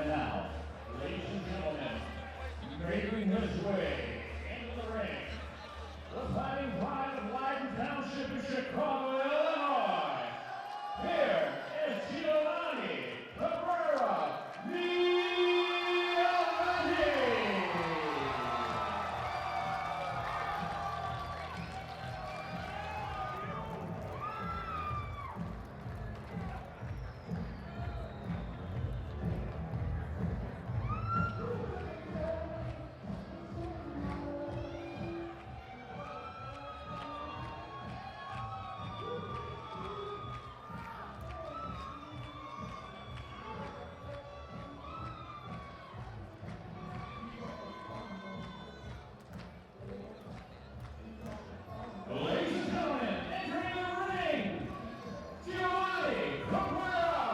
And now, ladies and gentlemen, making his way into the ring, the fighting pride of Lyden Township in Chicago, Illinois. Here is Giovanni Cabrera, ladies and gentlemen, entering the ring, Giovanni Cabrera,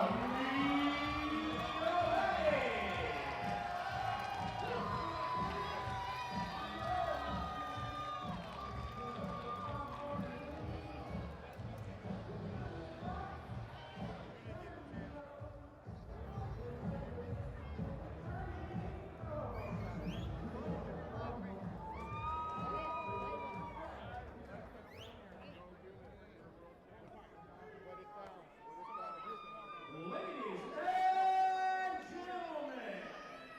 Ladies and gentlemen,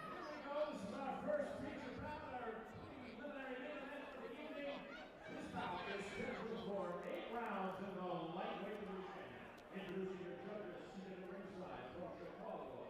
here we go. This is our first feature bout, our preliminary main event for the evening. This bout is scheduled for 8 rounds in the lightweight division. Introducing your judges seated at ringside from Chicago,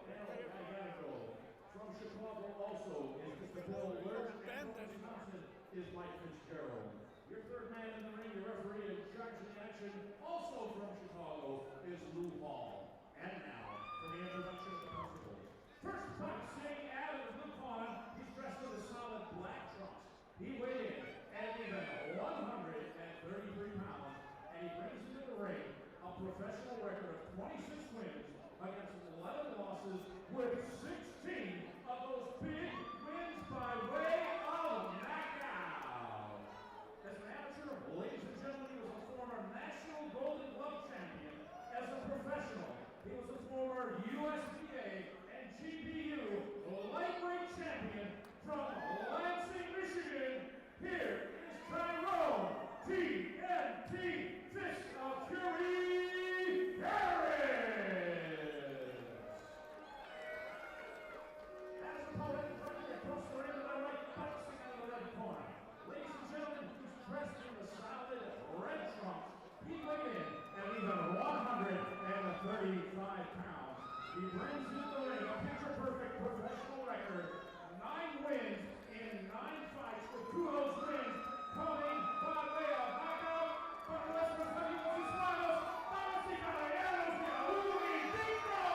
from Chicago also is Mr. Bill Lurch, and from Wisconsin is Mike Fitzgerald. Your third man in the ring, your referee in charge of the action, also from Chicago, is Lou Hall. And now, for the introduction of the principals. First boxing out of the blue corner, he's dressed in a solid black trunks. He weighed in at even 133 pounds, and he brings into the ring a professional record of 26 wins against 11 losses, with 16 of those big wins by way of knockout. As an amateur, ladies and gentlemen, he was a former National Golden Glove champion. As a professional, he was a former USDA and GPU lightweight champion from Lansing, Michigan. Here is Tyrone, TNT Fist of Fury, Harris. As a opponent directly across the ring to my right, boxing out of the red corner. Ladies and gentlemen, he's dressed in the solid red trunks. He weighed in at even 135 pounds. He brings into the ring a picture-perfect professional record, 9 wins in 9 fights, with 2 of those wins coming by way of knockout. But the rest of us, damas y caballeros, Louis Dicto!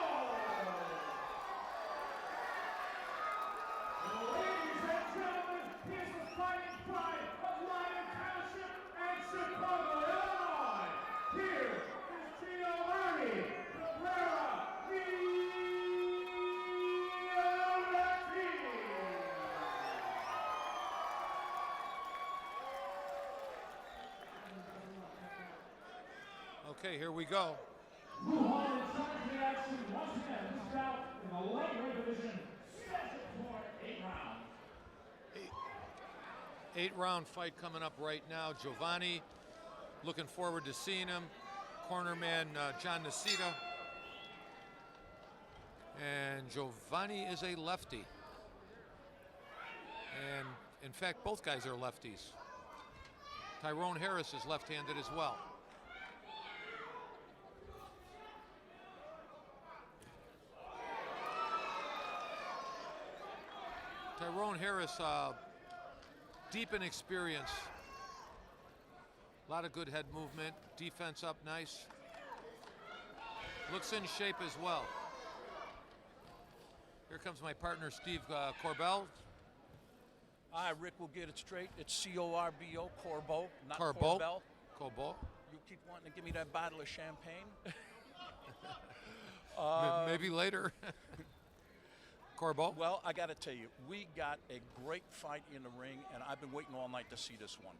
Ladies and gentlemen, he is the fighting pride of Lyden Township and Chicago, Illinois. Here is Giovanni Cabrera, Okay, here we go. Lou Hall in charge of the action once again. This bout in the lightweight division, scheduled for 8 rounds. 8-round fight coming up right now. Giovanni, looking forward to seeing him. Corner man John Nacita. And Giovanni is a lefty. And in fact, both guys are lefties. Tyrone Harris is left-handed as well. Tyrone Harris, deep in experience. A lot of good head movement, defense up nice. Looks in shape as well. Here comes my partner, Steve Corbell. Hi, Rick will get it straight. It's C-O-R-B-O, Corbo, not Corbell. Corbell. Corbell. You keep wanting to give me that bottle of champagne. Maybe later. Corbo. Well, I got to tell you, we got a great fight in the ring, and I've been waiting all night to see this one.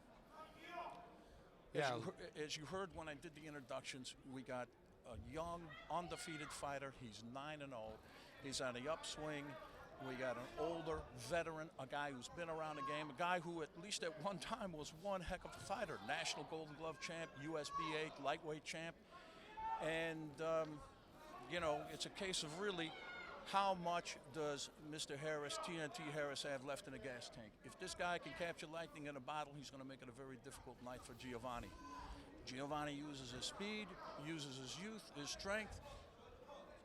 Yeah. As you heard when I did the introductions, we got a young, undefeated fighter. He's 9-0. He's on the upswing. We got an older veteran, a guy who's been around the game, a guy who at least at one time was one heck of a fighter. National Golden Glove champ, USBA lightweight champ. And, you know, it's a case of really how much does Mr. Harris, TNT Harris, have left in the gas tank? If this guy can capture lightning in a bottle, he's going to make it a very difficult night for Giovanni. Giovanni uses his speed, uses his youth, his strength,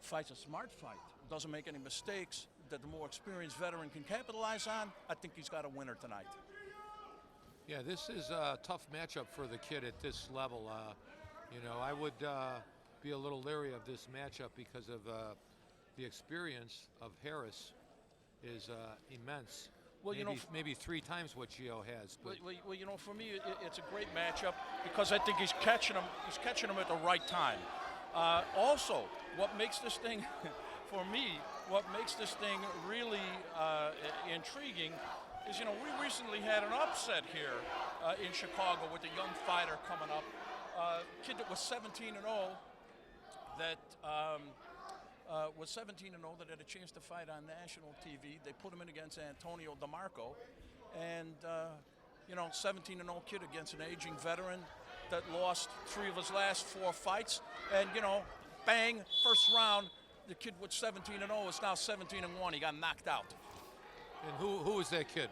fights a smart fight, doesn't make any mistakes that the more experienced veteran can capitalize on. I think he's got a winner tonight. Yeah, this is a tough matchup for the kid at this level. You know, I would be a little leery of this matchup because of the experience of Harris is immense. Well, maybe, you know, maybe 3 times what Gio has. But well, you know, for me, it's a great matchup because I think he's catching him. He's catching him at the right time. Also, what makes this thing, for me, what makes this thing really intriguing is, you know, we recently had an upset here in Chicago with a young fighter coming up, kid that was 17-0, that was 17-0 that had a chance to fight on national TV. They put him in against Antonio DeMarco, and you know, 17-0 kid against an aging veteran that lost 3 of his last 4 fights, and you know, bang, first round. The kid with 17-0 is now 17-1. He got knocked out. and who is that kid?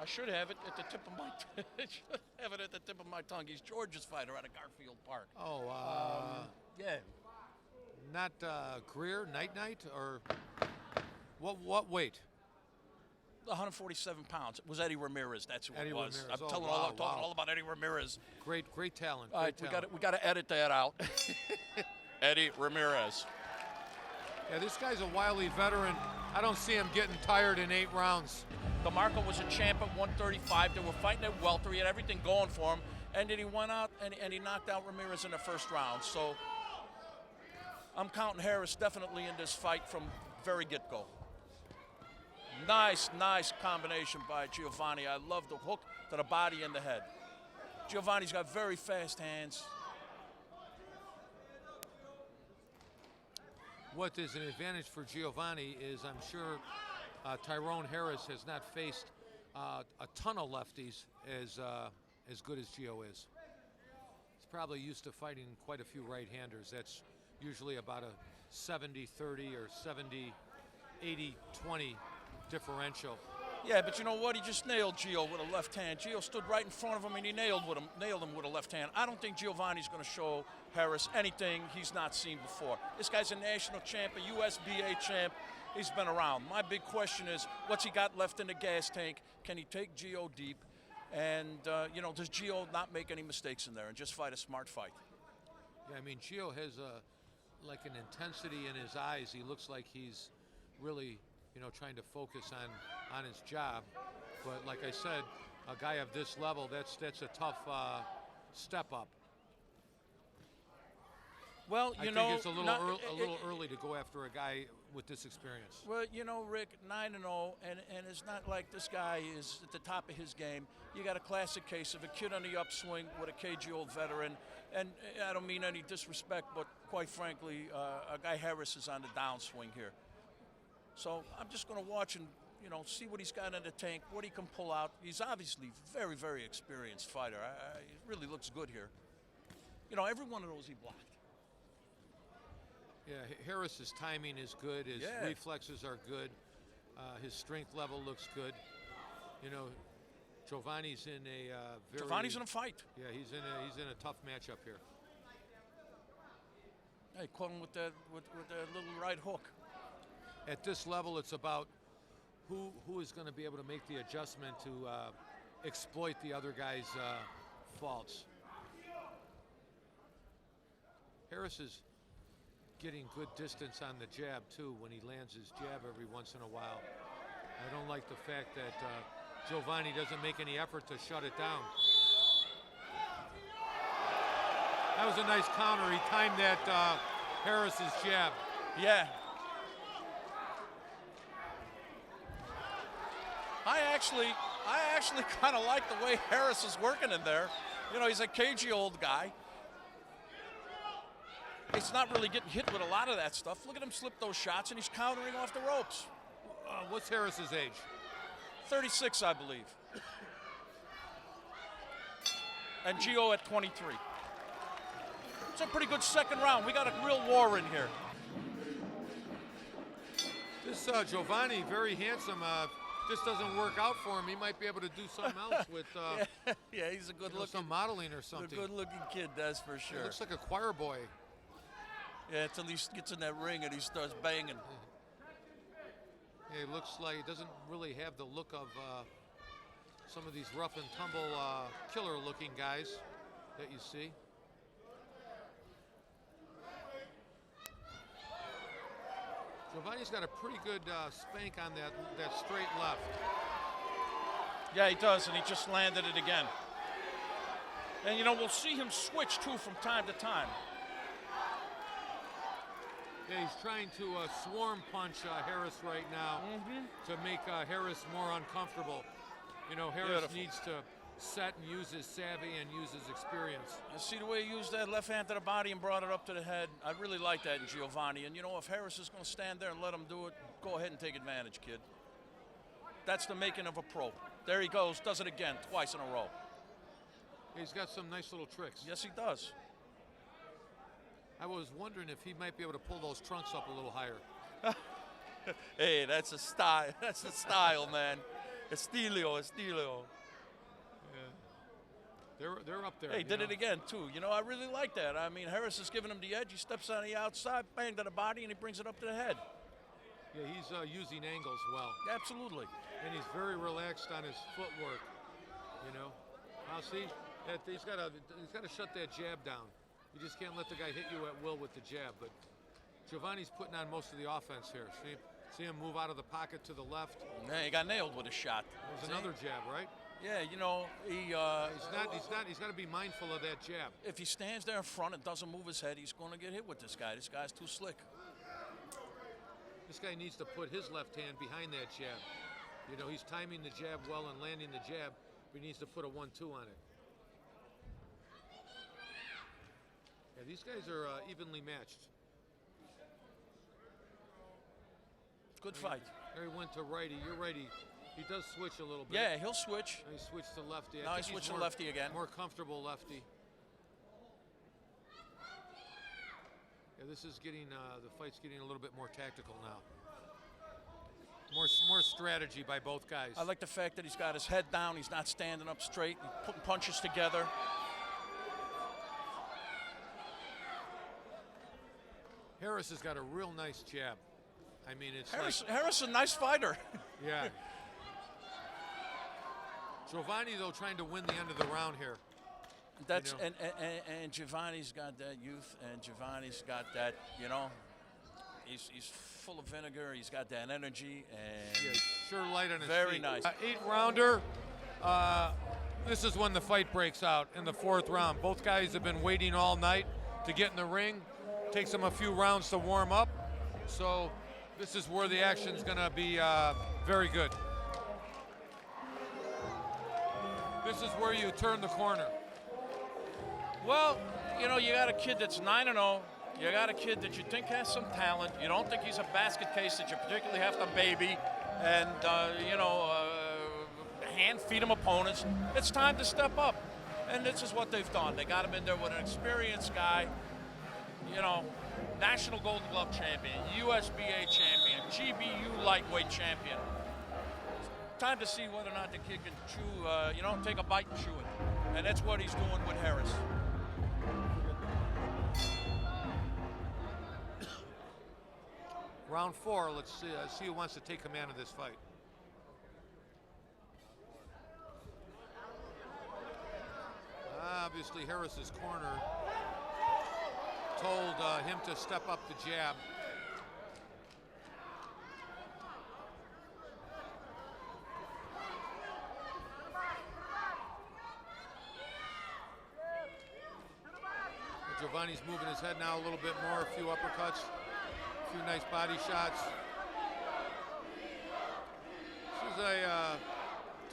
I should have it at the tip of my should have it at the tip of my tongue. He's Georgia's fighter out of Garfield Park. Oh, Yeah. not Greer, Night, or what weight? 147 pounds. It was Eddie Ramirez. That's who Eddie it was. Ramirez. I'm Oh, talking wow. all about Eddie Ramirez. Great talent. All right, great talent. we got to edit that out. Eddie Ramirez. Yeah, this guy's a wily veteran. I don't see him getting tired in 8 rounds. DeMarco was a champ at 135. They were fighting at welter. He had everything going for him. And then he went out and he knocked out Ramirez in the first round. So I'm counting Harris definitely in this fight from very get-go. Nice combination by Giovanni. I love the hook to the body and the head. Giovanni's got very fast hands. What is an advantage for Giovanni is I'm sure Tyrone Harris has not faced a ton of lefties as good as Gio is. He's probably used to fighting quite a few right-handers. That's usually about a 70-30 or 70-80-20 differential. Yeah, but you know what? He just nailed Gio with a left hand. Gio stood right in front of him and he nailed him with a left hand. I don't think Giovanni's going to show Harris anything he's not seen before. This guy's a national champ, a USBA champ. He's been around. My big question is, what's he got left in the gas tank? Can he take Gio deep? And, you know, does Gio not make any mistakes in there and just fight a smart fight? Yeah, I mean, Gio has like an intensity in his eyes. He looks like he's really, you know, trying to focus on his job. But like I said, a guy of this level, that's a tough step up. Well, I think it's a little early to go after a guy with this experience. Well, you know, Rick, 9-0, and it's not like this guy is at the top of his game. You got a classic case of a kid on the upswing with a cagey old veteran, and I don't mean any disrespect, but quite frankly, a guy Harris is on the downswing here. So I'm just going to watch and, you know, see what he's got in the tank, what he can pull out. He's obviously very, very experienced fighter. He really looks good here. You know, every one of those he blocked. Yeah, Harris's timing is good. His reflexes are good. His strength level looks good. You know, Giovanni's in a Giovanni's in a fight. Yeah, he's in a tough matchup here. Hey, caught him with that little right hook. At this level, it's about who is going to be able to make the adjustment to exploit the other guy's faults. Harris is getting good distance on the jab too when he lands his jab every once in a while. I don't like the fact that Giovanni doesn't make any effort to shut it down. That was a nice counter. He timed that Harris's jab. Yeah. I actually kind of like the way Harris is working in there. You know, he's a cagey old guy. He's not really getting hit with a lot of that stuff. Look at him slip those shots, and he's countering off the ropes. What's Harris's age? 36, I believe. And Gio at 23. It's a pretty good second round. We got a real war in here. This Giovanni, very handsome. This doesn't work out for him. He might be able to do something else with yeah, he's a good-looking, some modeling or something. A good-looking kid, that's for sure. He looks like a choir boy. Yeah, until he gets in that ring and he starts banging. Yeah, he looks like he doesn't really have the look of some of these rough and tumble killer-looking guys that you see. Giovanni's got a pretty good spank on that straight left. Yeah, he does, and he just landed it again. And, you know, we'll see him switch, too, from time to time. Yeah, he's trying to swarm punch Harris right now to make Harris more uncomfortable. You know, Harris needs to set and use his savvy and use his experience. You see the way he used that left hand to the body and brought it up to the head? I really like that in Giovanni. And, you know, if Harris is going to stand there and let him do it, go ahead and take advantage, kid. That's the making of a pro. There he goes, does it again, twice in a row. He's got some nice little tricks. Yes, he does. I was wondering if he might be able to pull those trunks up a little higher. Hey, that's a style. That's a style, man. Estilio. Yeah. They're up there. Hey, did it again, too. You know, I really like that. I mean, Harris is giving him the edge. He steps on the outside, bang to the body, and he brings it up to the head. Yeah, he's using angles well. Absolutely. And he's very relaxed on his footwork, you know. Now, see, he's got to shut that jab down. You just can't let the guy hit you at will with the jab. But Giovanni's putting on most of the offense here. See him move out of the pocket to the left. Yeah, he got nailed with a shot. There's another jab, right? Yeah, you know, he's got to be mindful of that jab. If he stands there in front and doesn't move his head, he's going to get hit with this guy. This guy's too slick. This guy needs to put his left hand behind that jab. You know, he's timing the jab well and landing the jab, but he needs to put a 1-2 on it. Yeah, these guys are evenly matched. Good fight. There he went to righty. You're righty. He does switch a little bit. Yeah, he'll switch. Now he switched to lefty. Now he switched to lefty again. More comfortable lefty. Yeah, this is getting the fight's getting a little bit more tactical now. More strategy by both guys. I like the fact that he's got his head down. He's not standing up straight. He's putting punches together. Harris has got a real nice jab. I mean, it's Harris is a nice fighter. Yeah. Giovanni, though, trying to win the end of the round here. That's you know? and Giovanni's got that youth, and Giovanni's got that, you know, he's full of vinegar. He's got that energy, and yeah, sure light on his very feet. nice. 8-rounder. This is when the fight breaks out in the 4th round. Both guys have been waiting all night to get in the ring. Takes them a few rounds to warm up. So this is where the action's going to be very good. This is where you turn the corner. Well, you know, you got a kid that's 9-0. You got a kid that you think has some talent. You don't think he's a basket case that you particularly have to baby and, you know, hand-feed him opponents. It's time to step up. And this is what they've done. They got him in there with an experienced guy, you know, National Golden Glove champion, USBA champion, GBU lightweight champion. Time to see whether or not the kid can chew, you know, take a bite and chew it. And that's what he's doing with Harris. Round 4, let's see who wants to take command of this fight. Obviously, Harris's corner told him to step up the jab. Giovanni's moving his head now a little bit more, a few uppercuts, a few nice body shots. This is a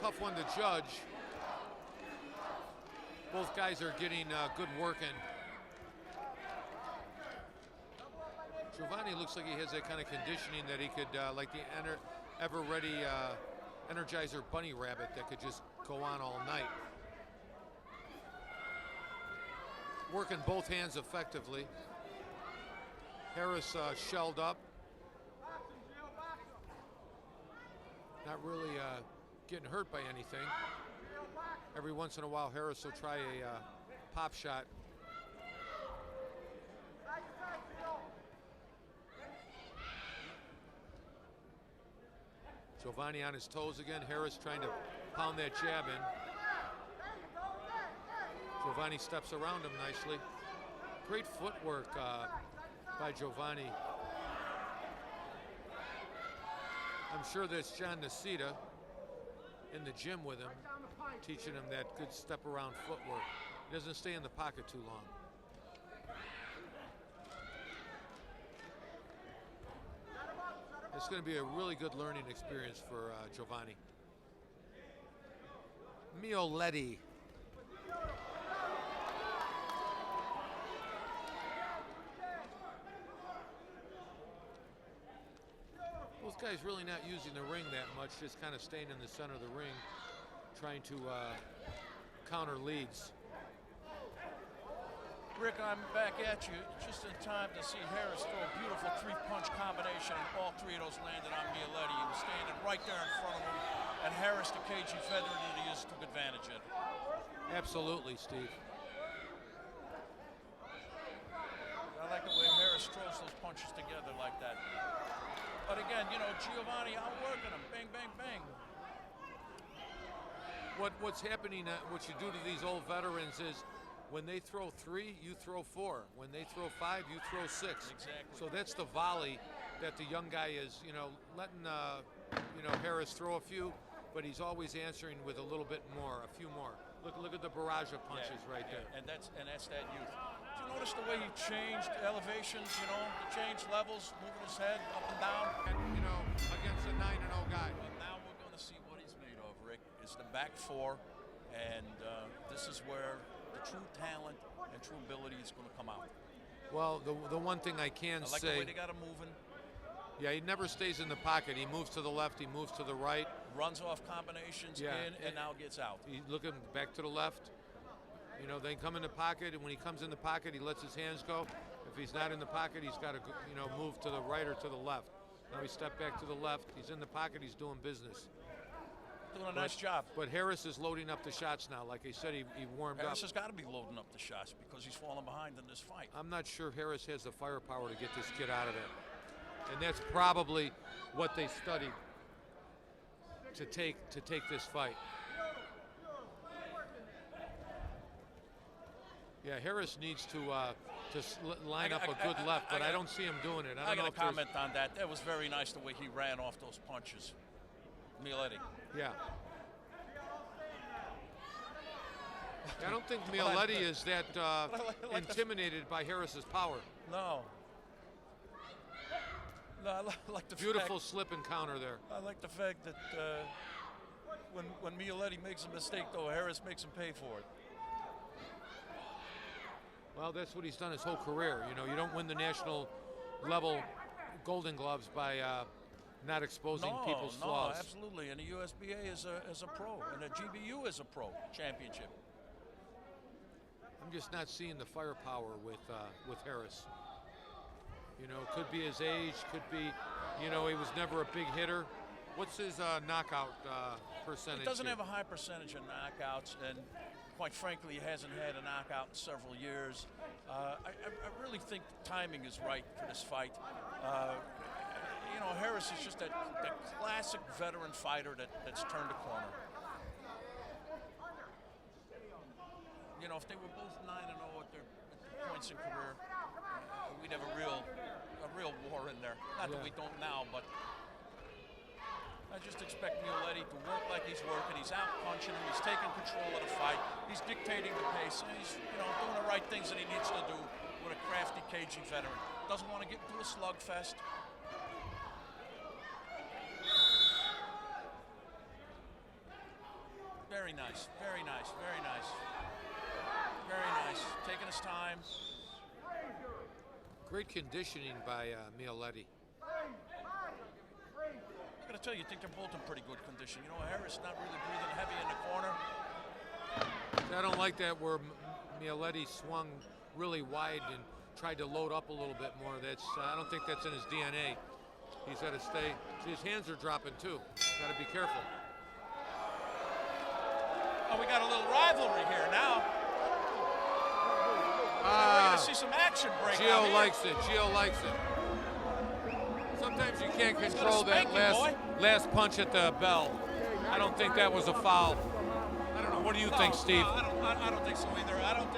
tough one to judge. Both guys are getting good work in. Giovanni looks like he has that kind of conditioning that he could, like the ever-ready Energizer bunny rabbit that could just go on all night. Working both hands effectively. Harris shelled up. Not really getting hurt by anything. Every once in a while, Harris will try a pop shot. Giovanni on his toes again. Harris trying to pound that jab in. Giovanni steps around him nicely. Great footwork by Giovanni. I'm sure that's John Nacita in the gym with him, teaching him that good step around footwork. He doesn't stay in the pocket too long. It's going to be a really good learning experience for Giovanni. Mioletti. Both guys really not using the ring that much, just kind of staying in the center of the ring, trying to counter leads. Rick, I'm back at you just in time to see Harris throw a beautiful three-punch combination, and all three of those landed on Mioletti. He was standing right there in front of him, and Harris, the cagey veteran that he is, took advantage of it. Absolutely, Steve. I like the way Harris throws those punches together like that. But again, you know, Giovanni outworking him, bang, bang, bang. What's happening, what you do to these old veterans is, when they throw 3, you throw 4. When they throw 5, you throw 6. Exactly. So that's the volley that the young guy is, you know, letting, Harris throw a few, but he's always answering with a little bit more, a few more. Look at the barrage of punches right there. And that's that youth. Did you notice the way he changed elevations? You know, he changed levels, moving his head up and down. And, you know, against a 9-0 guy. Well, now we're going to see what he's made of, Rick. It's the back 4, and this is where the true talent and true ability is going to come out. Well, the one thing I can I like say, the way they got him moving. yeah, he never stays in the pocket. He moves to the left, he moves to the right. Runs off combinations in and now gets out. He's looking back to the left. You know, they come in the pocket, and when he comes in the pocket, he lets his hands go. If he's not in the pocket, he's got to, you know, move to the right or to the left. Now he stepped back to the left. He's in the pocket. He's doing business. Doing a nice job. But Harris is loading up the shots now. Like I said, he warmed up. Harris has got to be loading up the shots because he's falling behind in this fight. I'm not sure Harris has the firepower to get this kid out of there. And that's probably what they studied to take this fight. Yeah, Harris needs to line up a good left, but I don't see him doing it. I got to comment on that. That was very nice the way he ran off those punches. Mioletti. Yeah. I don't think Mioletti is that intimidated by Harris's power. No. No, I like the beautiful slip and counter there. I like the fact that when Mioletti makes a mistake, though, Harris makes him pay for it. Well, that's what he's done his whole career. You know, you don't win the national level Golden Gloves by not exposing people's flaws. No, absolutely. And the USBA is a pro, and the GBU is a pro championship. I'm just not seeing the firepower with Harris. You know, could be his age, could be, you know, he was never a big hitter. What's his knockout percentage? He doesn't here? have a high percentage of knockouts, and quite frankly, he hasn't had a knockout in several years. I really think the timing is right for this fight. You know, Harris is just that classic veteran fighter that's turned a corner. You know, if they were both 9-0 at their points in career, we'd have a real war in there. Not that we don't now, but I just expect Mioletti to work like he's working. He's out punching him. He's taking control of the fight. He's dictating the pace. And he's, you know, doing the right things that he needs to do with a crafty, cagey veteran. Doesn't want to get into a slugfest. Very nice. Very nice. Very nice. Very nice. Taking his time. Great conditioning by Mieletti. I gotta tell you, I think they're both in pretty good condition. You know, Harris not really breathing heavy in the corner. I don't like that where Mieletti swung really wide and tried to load up a little bit more. That's I don't think that's in his DNA. He's got to stay. His hands are dropping too. Got to be careful. Oh, we got a little rivalry here now. We're gonna see some action break out Gio here. likes it. Gio likes it. Sometimes you can't control that last punch at the bell. I don't think that was a foul. I don't know. What do you think, Steve? I don't think so either. I don't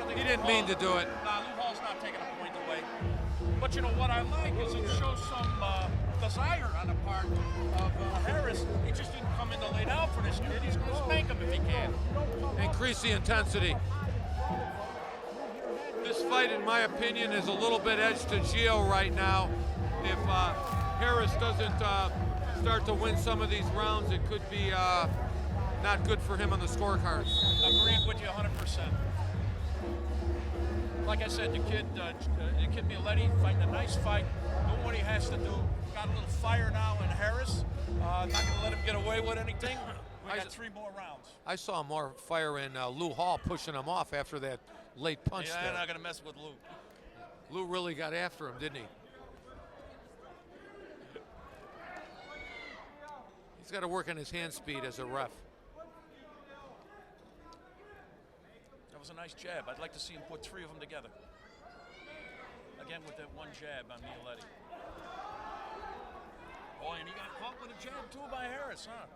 think He didn't mean to do it. Nah, Lou Hall's not taking a point away. But you know what I like is it shows some desire on the part of Harris. He just didn't come in to lay down for this kid. He's going to spank him if he can. Increase the intensity. This fight, in my opinion, is a little bit edged to Gio right now. If Harris doesn't start to win some of these rounds, it could be not good for him on the scorecards. Agreed with you 100%. Like I said, the kid Mieletti fighting a nice fight, doing what he has to do. Got a little fire now in Harris. Not going to let him get away with anything. We got 3 more rounds. I saw more fire in Lou Hall pushing him off after that late punch Yeah, there. I'm not going to mess with Lou. Lou really got after him, didn't he? He's got to work on his hand speed as a ref. That was a nice jab. I'd like to see him put 3 of them together. Again with that one jab on Mieletti. Oh, and he got caught with a jab too by Harris, huh?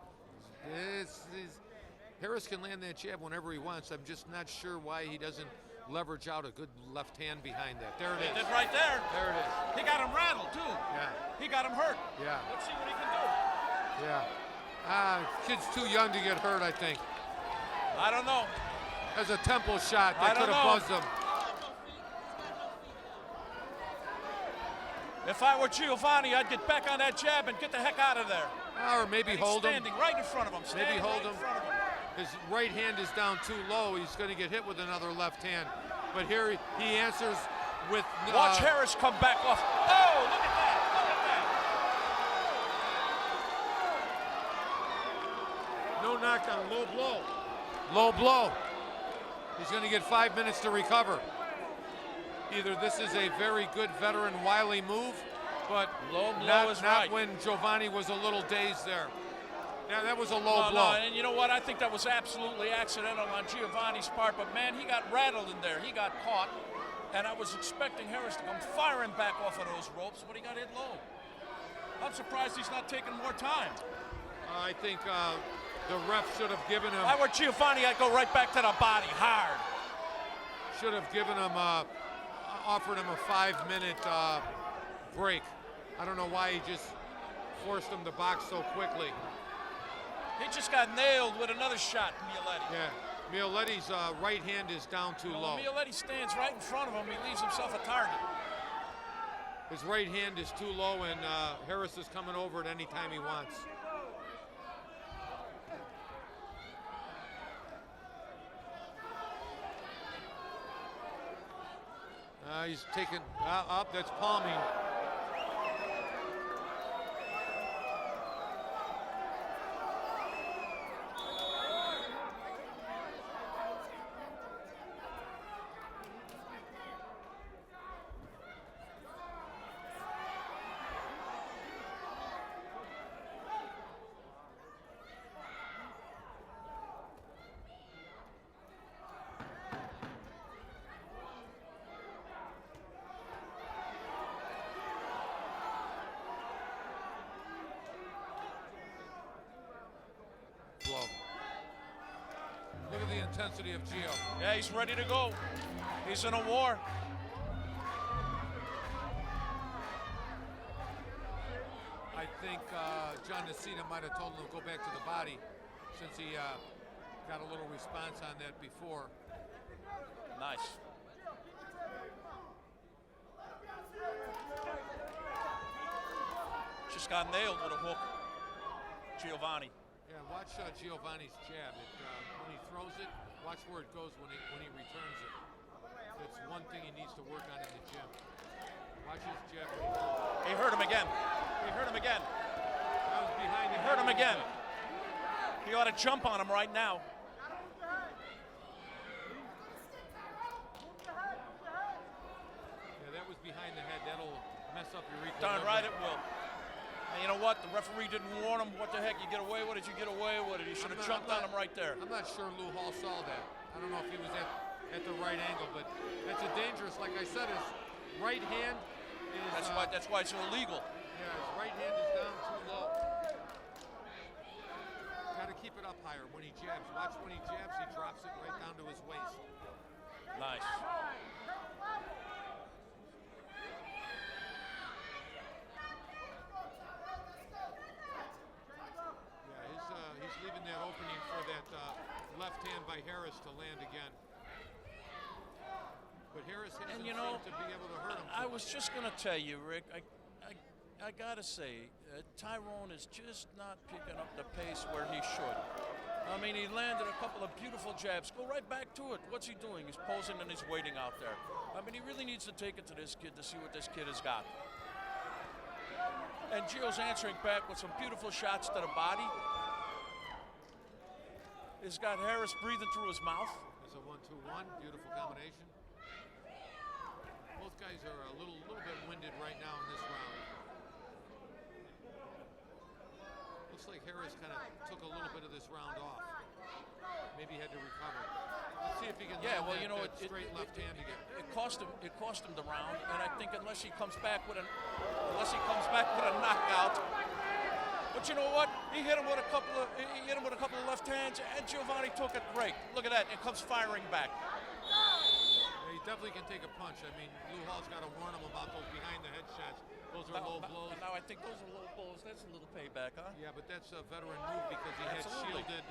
Harris can land that jab whenever he wants. I'm just not sure why he doesn't leverage out a good left hand behind that. There it is. He did right there. There it is. He got him rattled too. Yeah. He got him hurt. Yeah. Let's see what he can do. Yeah. Kid's too young to get hurt, I think. I don't know. As a temple shot that could have buzzed him. If I were Giovanni, I'd get back on that jab and get the heck out of there. Or maybe hold him. Standing right in front of him. Maybe hold him. In front of him. His right hand is down too low. He's going to get hit with another left hand. But here he answers with... Watch Harris come back off. Oh, look at that. Look at that. No knockdown, low blow. Low blow. He's going to get 5 minutes to recover. Either this is a very good veteran wily move, but low blow not when Giovanni was a little dazed there. Yeah, that was a low blow. No, and you know what? I think that was absolutely accidental on Giovanni's part, but man, he got rattled in there. He got caught, and I was expecting Harris to come firing back off of those ropes, but he got hit low. I'm surprised he's not taking more time. I think the ref should have given him... If I were Giovanni, I'd go right back to the body, hard. Should have given him, offered him a 5-minute break. I don't know why he just forced him to box so quickly. He just got nailed with another shot, Mieletti. Yeah, Mieletti's right hand is down too low. Mieletti stands right in front of him. He leaves himself a target. His right hand is too low, and Harris is coming over at any time he wants. He's taking up. That's palming. Look at the intensity of Gio. Yeah, he's ready to go. He's in a war. I think John Nacita might have told him to go back to the body since he got a little response on that before. Nice. Just got nailed with a hook. Giovanni. Yeah, watch Giovanni's jab. When he throws it, watch where it goes when he returns it. It's one thing he needs to work on in the gym. Watch his jab. He hurt him again. He hurt him again. That was behind He the hurt head him a little again. bit. He ought to jump on him right now. Yeah, that was behind the head. That'll mess up your equilibrium. Darn right it will. And you know what? The referee didn't warn him. What the heck? You get away with it, you get away with it. He should have jumped on him right there. I'm not sure Lou Hall saw that. I don't know if he was at the right angle, but that's a dangerous, like I said, his right hand is... That's why it's illegal. Yeah, his right hand is down too low. Got to keep it up higher when he jabs. Watch when he jabs, he drops it right down to his waist. Nice. He's leaving that opening for that left hand by Harris to land again. But Harris hasn't seemed to be able to hurt him. I was just going to tell you, Rick, I got to say, Tyrone is just not picking up the pace where he should. I mean, he landed a couple of beautiful jabs. Go right back to it. What's he doing? He's posing and he's waiting out there. I mean, he really needs to take it to this kid to see what this kid has got. And Gio's answering back with some beautiful shots to the body. He's got Harris breathing through his mouth. It's a 1-2-1, beautiful combination. Both guys are a little bit winded right now in this round. Looks like Harris kind of took a little bit of this round off. Maybe had to recover. Let's see if he can land that straight left hand again. It cost him the round, and I think unless he comes back with a knockout. But you know what? He hit him with a couple of left hands, and Giovanni took it great. Look at that! It comes firing back. Yeah, he definitely can take a punch. I mean, Lou Hall's got to warn him about those behind the head shots. Those are low blows. Now I think those are low blows. That's a little payback, huh? Yeah, but that's a veteran move because he had shielded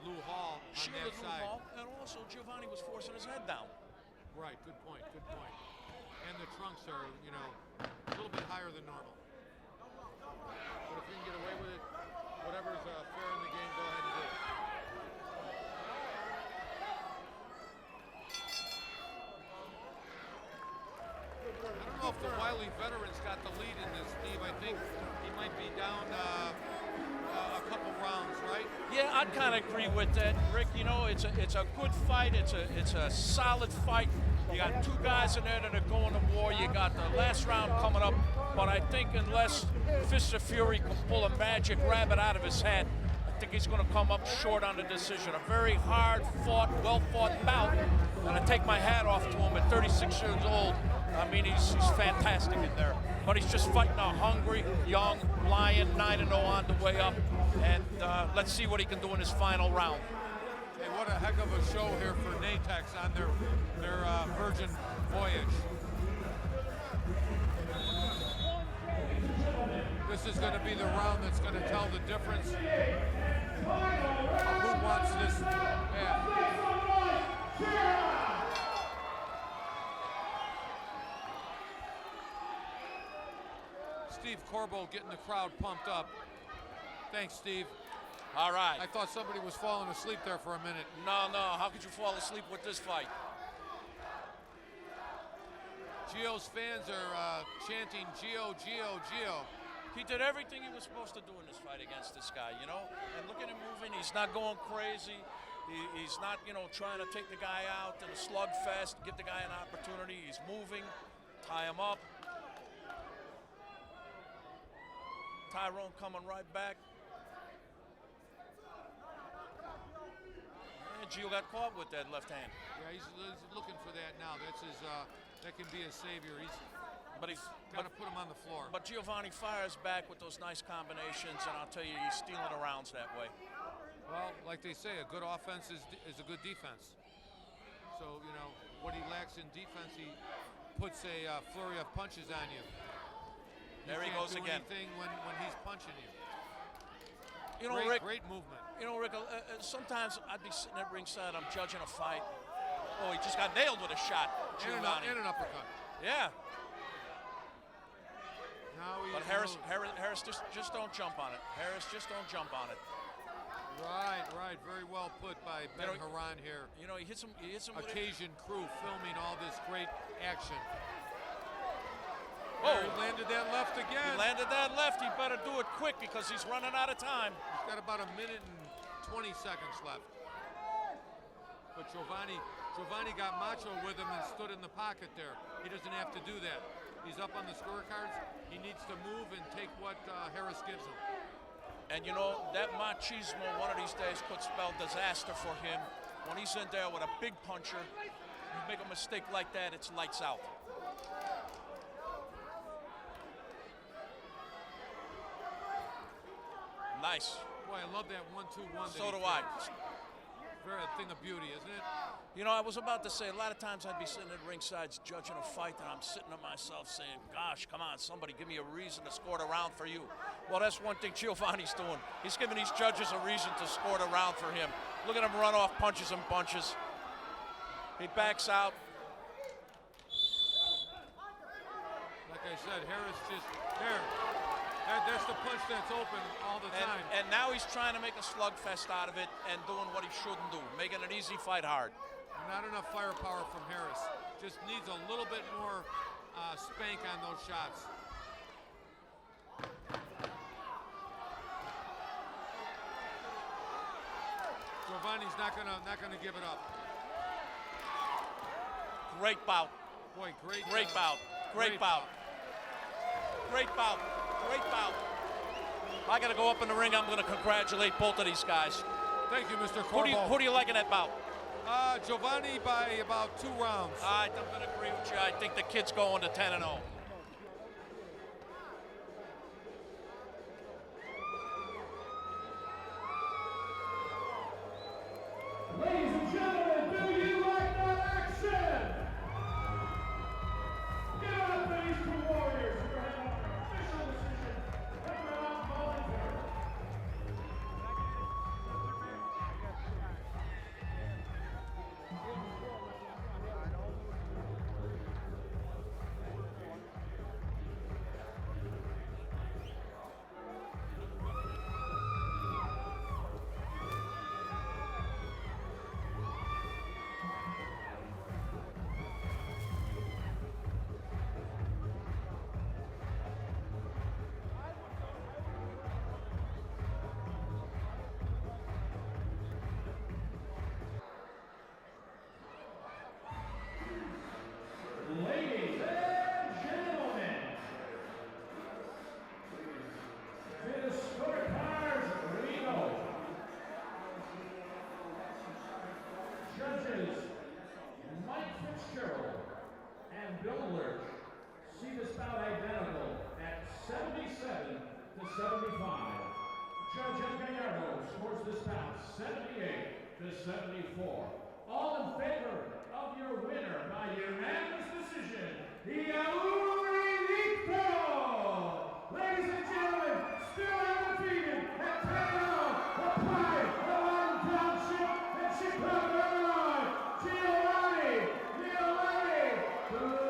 Lou Hall on that side. Lou Hall, and also Giovanni was forcing his head down. Right. Good point. Good point. And the trunks are, a little bit higher than normal. But if you can get away with it, whatever's fair in the game, go ahead and do it. I don't know if the wily veterans got the lead in this, Steve. I think he might be down a couple rounds, right? Yeah, I'd kind of agree with that, Rick. It's a good fight. It's a solid fight. You got two guys in there that are going to war. You got the last round coming up. But I think unless Fist of Fury can pull a magic rabbit out of his hat, I think he's going to come up short on the decision. A very hard-fought, well-fought bout. And I take my hat off to him at 36 years old. I mean, he's fantastic in there. But he's just fighting a hungry, young lion, 9-0 on the way up. And let's see what he can do in his final round. Hey, what a heck of a show here for Natex on their Virgin voyage. This is going to be the round that's going to tell the difference of who wants this. Yeah. Steve Corbo getting the crowd pumped up. Thanks, Steve. All right. I thought somebody was falling asleep there for a minute. No. How could you fall asleep with this fight? Gio's fans are chanting Gio, Gio, Gio. He did everything he was supposed to do in this fight against this guy, And look at him moving. He's not going crazy. He's not, trying to take the guy out in a slugfest, give the guy an opportunity. He's moving, tie him up. Tyrone coming right back. And Gio got caught with that left hand. Yeah, he's looking for that now. That's his. That can be his savior. He's got to put him on the floor. But Giovanni fires back with those nice combinations, and I'll tell you, he's stealing the rounds that way. Well, like they say, a good offense is a good defense. So, what he lacks in defense, he puts a flurry of punches on you. There he goes again. Anything when he's punching you. Rick, great movement. Rick, sometimes I'd be sitting at ringside, I'm judging a fight. Oh, he just got nailed with a shot. And an uppercut. Yeah. But Harris just don't jump on it. Harris, just don't jump on it. Right. Very well put by Ben Haran here. He hits him Occasion crew filming all this great action. Oh, He landed that left he again. landed that left. He better do it quick because he's running out of time. He's got about 1 minute and 20 seconds left. But Giovanni got macho with him and stood in the pocket there. He doesn't have to do that. He's up on the scorecards. He needs to move and take what Harris gives him. And you know, that machismo one of these days could spell disaster for him. When he's in there with a big puncher, you make a mistake like that, it's lights out. Nice. Boy, I love that 1-2-1. So do I. Very a thing of beauty, isn't it? You know, I was about to say, a lot of times I'd be sitting at ringside judging a fight, and I'm sitting to myself saying, gosh, come on, somebody give me a reason to score the round for you. Well, that's one thing Giovanni's doing. He's giving these judges a reason to score the round for him. Look at him run off punches and bunches. He backs out. Like I said, Harris just, there. That's the punch that's open all the time. And now he's trying to make a slugfest out of it and doing what he shouldn't do, making an easy fight hard. Not enough firepower from Harris. Just needs a little bit more spank on those shots. Giovanni's not gonna give it up. Great bout. Boy, great bout. Great bout. Great bout. Great bout. I got to go up in the ring. I'm going to congratulate both of these guys. Thank you, Mr. Corbo. Who do you like in that bout? Giovanni by about 2 rounds. I'm going to agree with you. I think the kid's going to 10-0. Ladies and gentlemen, do you like that action? Give it up for these two warriors who are having an official decision coming out momentarily. Ladies and gentlemen, to the scorecards we go. Judges Mike Fitzgerald and Bill Lurch see this bout identical at 77 to 75. Judge Gallardo scores this bout 78 to 74. All in favor of your winner by unanimous decision, the Aurelito! Ladies and gentlemen, still undefeated at 10-0, the pride of Arden Township and Chicago, Illinois, Giovanni Cabrera!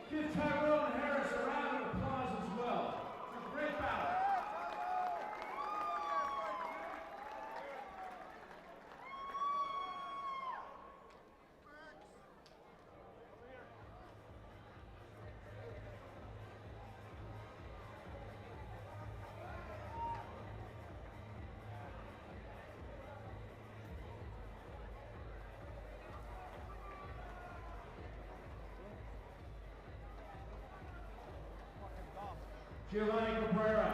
Give Tyrone Harris a round of applause as well. It's a great bout. Giovanni Cabrera.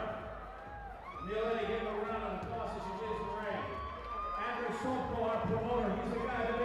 Neil, give him a round of applause as he leaves the ring. Andrew Sokol, our promoter, he's the guy that